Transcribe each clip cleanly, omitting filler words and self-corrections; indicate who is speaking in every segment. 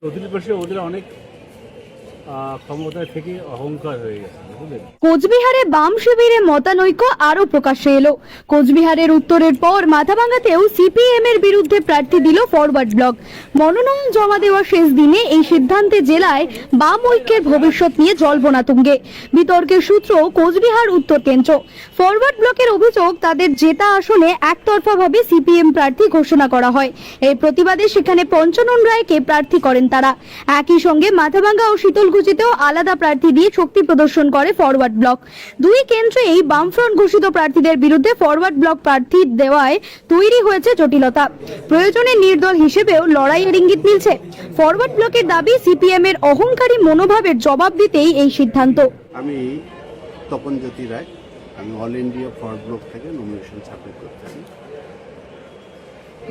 Speaker 1: প্রতিপক্ষে ওদের অনেক ক্ষমতায় থেকে অহংকার হয়ে গেছে, বুঝলেন।
Speaker 2: কোচবিহারে বাম শিবিরে মতানৈক্য আরো প্রকাশ্যে এলো। কোচবিহারের উত্তরের পর মাথাভাঙ্গাতেও সিপিএম এর বিরুদ্ধে প্রার্থী দিল ফরওয়ার্ড ব্লক। মনোনয়ন জমা দেওয়ার শেষ দিনে এই সিদ্ধান্তে জেলায় বাম ঐক্যের ভবিষ্যৎ নিয়ে জল্পনা তুঙ্গে। বিতর্কের সূত্র কোচবিহার উত্তর কেন্দ্র। ফরওয়ার্ড ব্লকের অভিযোগ, তাদের জেতা আসনে একতরফাভাবে সিপিএম প্রার্থী ঘোষণা করা হয়। এই প্রতিবাদে সেখানে পঞ্চানন রায়কে প্রার্থী করেন তারা। একই সঙ্গে মাথাভাঙ্গা ও শীতলকুচিতেও আলাদা প্রার্থী দিয়ে শক্তি প্রদর্শন করে ফরওয়ার্ড ব্লক। দুই কেন্দ্রেই বামফ্রন্ট ঘোষিত প্রার্থীদের বিরুদ্ধে ফরওয়ার্ড ব্লক প্রার্থী দেওয়ায় তৈরি হয়েছে জটিলতা। প্রয়োজনে নির্দল হিসেবেও লড়াইয়ের ইঙ্গিত মিলছে। ফরওয়ার্ড ব্লকের দাবি, সিপিএম এর অহংকারী মনোভাবের জবাব দিতেই এই সিদ্ধান্ত।
Speaker 3: আমি তপন জ্যোতি রায়, আমি অল ইন্ডিয়া ফরওয়ার্ড ব্লক থেকে নমিনেশন সাবমিট করতেছি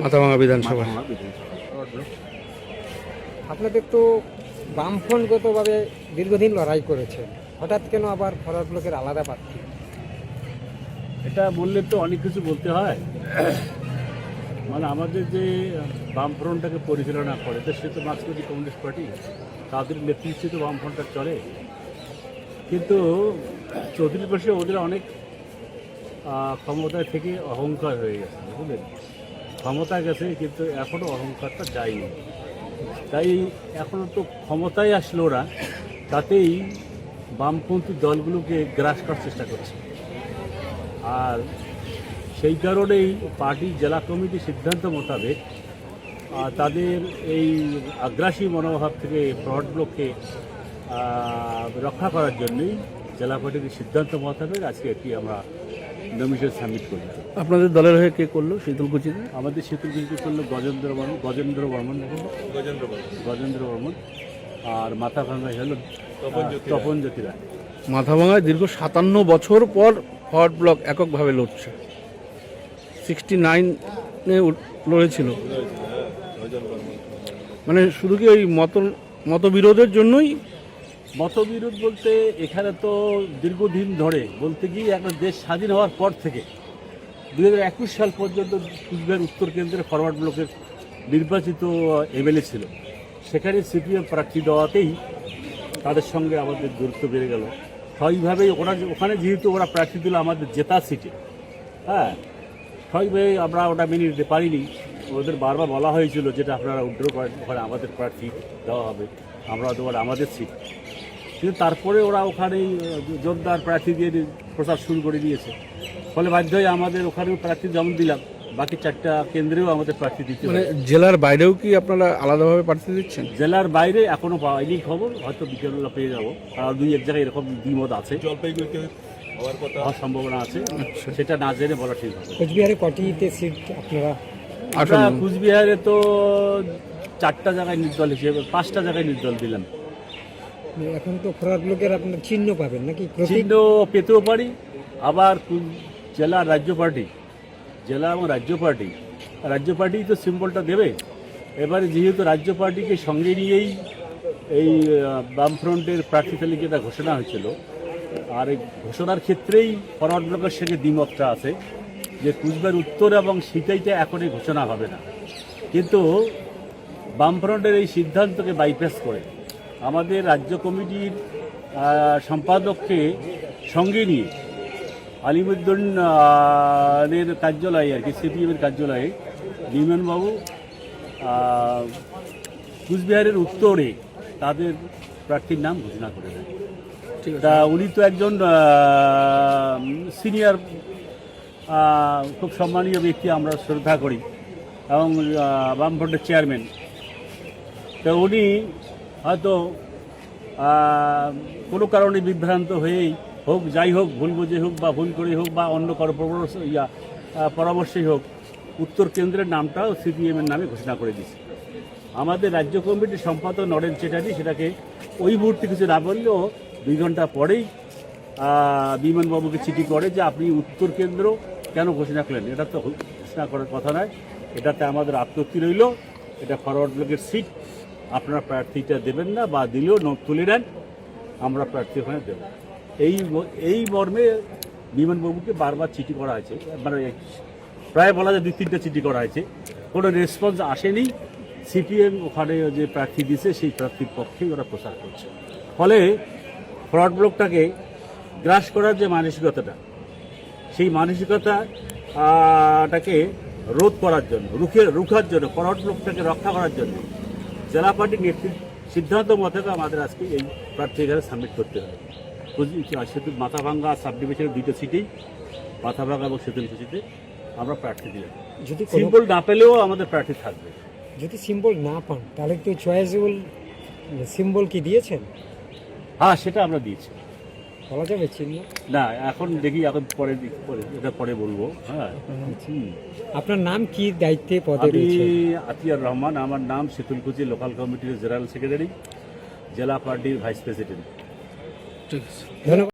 Speaker 4: মাথাভাঙ্গা বিধানসভা।
Speaker 5: আপনাদের তো বামফ্রন্টগতভাবে দীর্ঘদিন লড়াই করেছে, হঠাৎ কেন আবার ফরওয়ার্ড ব্লকের আলাদা প্রার্থী?
Speaker 1: এটা বললে তো অনেক কিছু বলতে হয়। মানে আমাদের যে বামফ্রন্টটাকে পরিচালনা করে, তো সে তো মার্ক্সবাদী কমিউনিস্ট পার্টি, তাদের নেতৃত্বে তো বামফ্রন্টটা চলে। কিন্তু চৌধুরী পাশে ওদের অনেক ক্ষমতায় থেকে অহংকার হয়ে গেছে, বুঝলেন। ক্ষমতা গেছে কিন্তু এখনও অহংকারটা যায়নি। তাই এখনও তো ক্ষমতায় আসলো ওরা, তাতেই বামপন্থী দলগুলোকে গ্রাস করার চেষ্টা করছে। আর সেই কারণেই পার্টির জেলা কমিটির সিদ্ধান্ত মোতাবেক তাদের এই আগ্রাসী মনোভাব থেকে ফরওয়ার্ড ব্লককে রক্ষা করার জন্যই জেলা পার্টির সিদ্ধান্ত মোতাবেক আজকে একটি আমরা নমিনেশন সাবমিট করি।
Speaker 4: আপনাদের দলের হয়ে কে করলো শীতলকুচিতে?
Speaker 1: আমাদের শীতলকুচিতে করলো গজেন্দ্র বর্মন, আর মাথাভাঙ্গায় হলো তপন জ্যোতি রায়।
Speaker 4: মাথাভাঙ্গায় দীর্ঘ 57 বছর পর ফরওয়ার্ড ব্লক এককভাবে লড়ছে। 69-এ লড়েছিল। মানে শুধু কি ওই মতবিরোধের জন্যই?
Speaker 1: মতবিরোধ বলতে এখানে তো দীর্ঘদিন ধরে, বলতে গিয়ে একটা দেশ স্বাধীন হওয়ার পর থেকে 2021 সাল পর্যন্ত কুচবিহার উত্তর কেন্দ্রে ফরওয়ার্ড ব্লকের নির্বাচিত এমএলএ ছিল। সেখানে সিপিএম প্রার্থী দেওয়াতেই তাদের সঙ্গে আমাদের দূরত্ব বেড়ে গেল। স্বাভাবিকভাবেই ওখানে যেহেতু ওরা প্রার্থী দিল আমাদের জেতা সিটে, হ্যাঁ, স্বাভাবিকভাবেই আমরা ওটা মেনে নিতে পারিনি। ওদের বারবার বলা হয়েছিল যেটা আপনারা উইথড্র করেন, ওখানে আমাদের প্রার্থী দেওয়া হবে, আমরা দেওয়ার আমাদের সিট। কিন্তু তারপরে ওরা ওখানেই জোরদার প্রার্থী দিয়ে প্রচার শুরু করে দিয়েছে। ফলে বাধ্য হয়ে আমাদের ওখানেও প্রার্থী যেমন দিলাম, বাকি 4টা কেন্দ্রেও আমাদের প্রার্থী দিতে হবে।
Speaker 4: মানে জেলার বাইরেও কি আপনারা আলাদাভাবে প্রার্থী দিচ্ছেন?
Speaker 1: জেলার বাইরে এখনো পাইনি খবর, হয়তো বিকেলবেলা পেয়ে যাবো। আর 2-1 জায়গায় এরকম দ্বিমত আছে, জলপাইগুড়িতে হওয়ার সম্ভাবনা আছে। সেটা না জেনে বলা ঠিক হবে।
Speaker 5: কোচবিহারে কটিতে সিট আপনারা?
Speaker 1: আমরা কুচবিহারে তো 4টা জায়গায় নির্দল হিসেবে 5টা জায়গায় নির্দল দিলাম।
Speaker 5: এখন তো ফরওয়ার্ড ব্লকের আপনার চিহ্ন পাবেন নাকি?
Speaker 1: চিহ্ন পেতেও পারি, আবার জেলা এবং রাজ্য পার্টি তো সিম্বলটা দেবে। এবারে যেহেতু রাজ্য পার্টিকে সঙ্গে নিয়েই এই বামফ্রন্টের প্রার্থী তালিকাটা ঘোষণা হয়েছিল, আর এই ঘোষণার ক্ষেত্রেই ফরওয়ার্ড ব্লকের সঙ্গে দ্বিমতটা আছে যে কুচবিহার উত্তর এবং সিটাইটা এখনই ঘোষণা হবে না। কিন্তু বামফ্রন্টের এই সিদ্ধান্তকে বাইপাস করে আমাদের রাজ্য কমিটির সম্পাদককে সঙ্গে নিয়ে আলিমুদ্দিনের কার্যালয়ে, আর কি সিপিএমের কার্যালয়ে বিমানবাবু কুচবিহারের উত্তরে তাদের প্রার্থীর নাম ঘোষণা করে দেন। তা উনি তো একজন সিনিয়র খুব সম্মানীয় ব্যক্তি, আমরা শ্রদ্ধা করি, এবং বামফ্রন্টের চেয়ারম্যান। তো উনি হয়তো কোনো কারণে বিভ্রান্ত হয়েই হোক, যাই হোক, ভুল বুঝে হোক বা ভুল করে হোক বা অন্য কারো পরামর্শেই হোক, উত্তর কেন্দ্রের নামটাও সিপিএমের নামে ঘোষণা করে দিয়েছে। আমাদের রাজ্য কমিটির সম্পাদক নরেন চ্যাটার্জি সেটাকে ওই মুহূর্তে কিছু না বললেও 2 ঘন্টা পরেই বিমানবাবুকে চিঠি করে যে আপনি উত্তর কেন্দ্র কেন ঘোষণা করলেন? এটা তো ঘোষণা করার কথা নয়, এটাতে আমাদের আপত্তি রইল, এটা ফরওয়ার্ড ব্লকের সিট, আপনারা প্রার্থীটা দেবেন না, বা দিলেও তুলে নেন, আমরা প্রার্থী ওখানে দেব। এই মর্মে বিমানবাবুকে বারবার চিঠি করা হয়েছে, মানে প্রায় বলা যায় 2-3টা চিঠি করা হয়েছে, কোনো রেসপন্স আসেনি। সিপিএম ওখানে যে প্রার্থী দিয়েছে সেই প্রার্থীর পক্ষেই ওরা প্রচার করছে। ফলে ফরওয়ার্ড ব্লকটাকে গ্রাস করার যে মানসিকতাটা, সেই মানসিকতাটাকে রোধ করার জন্য, রুখার জন্য, ফরওয়ার্ড ব্লকটাকে রক্ষা করার জন্য জেলা পার্টির নেতৃত্ব সিদ্ধান্ত মতে আমাদের আজকে এই প্রার্থী এখানে সাবমিট করতে হবে। সেতু মাথাভাঙ্গা সাব ডিভিশনের 2টা সিটেই, মাথাভাঙ্গা এবং সেতু সিটে আমরা প্রার্থী দিলাম।
Speaker 5: যদি
Speaker 1: সিম্বল না পেলেও আমাদের প্রার্থী থাকবে।
Speaker 5: যদি সিম্বল না পান তাহলে কি চয়েসেবল সিম্বল কি দিয়েছেন?
Speaker 1: হ্যাঁ, সেটা আমরা দিয়েছি।
Speaker 5: বলা যাবে চিহ্ন?
Speaker 1: না, এখন দেখি, এখন পরে এটা পরে বলবো। হ্যাঁ,
Speaker 5: আপনার নাম কি, দায়িত্বে পদে
Speaker 1: আমি
Speaker 5: রয়েছে?
Speaker 1: আতিয়ার রহমান, আমার নাম শীতলকুচি লোকাল কমিটির জেনারেল সেক্রেটারি, জেলা পার্টির ভাইস প্রেসিডেন্ট।
Speaker 4: ঠিক আছে।
Speaker 5: ধন্যবাদ।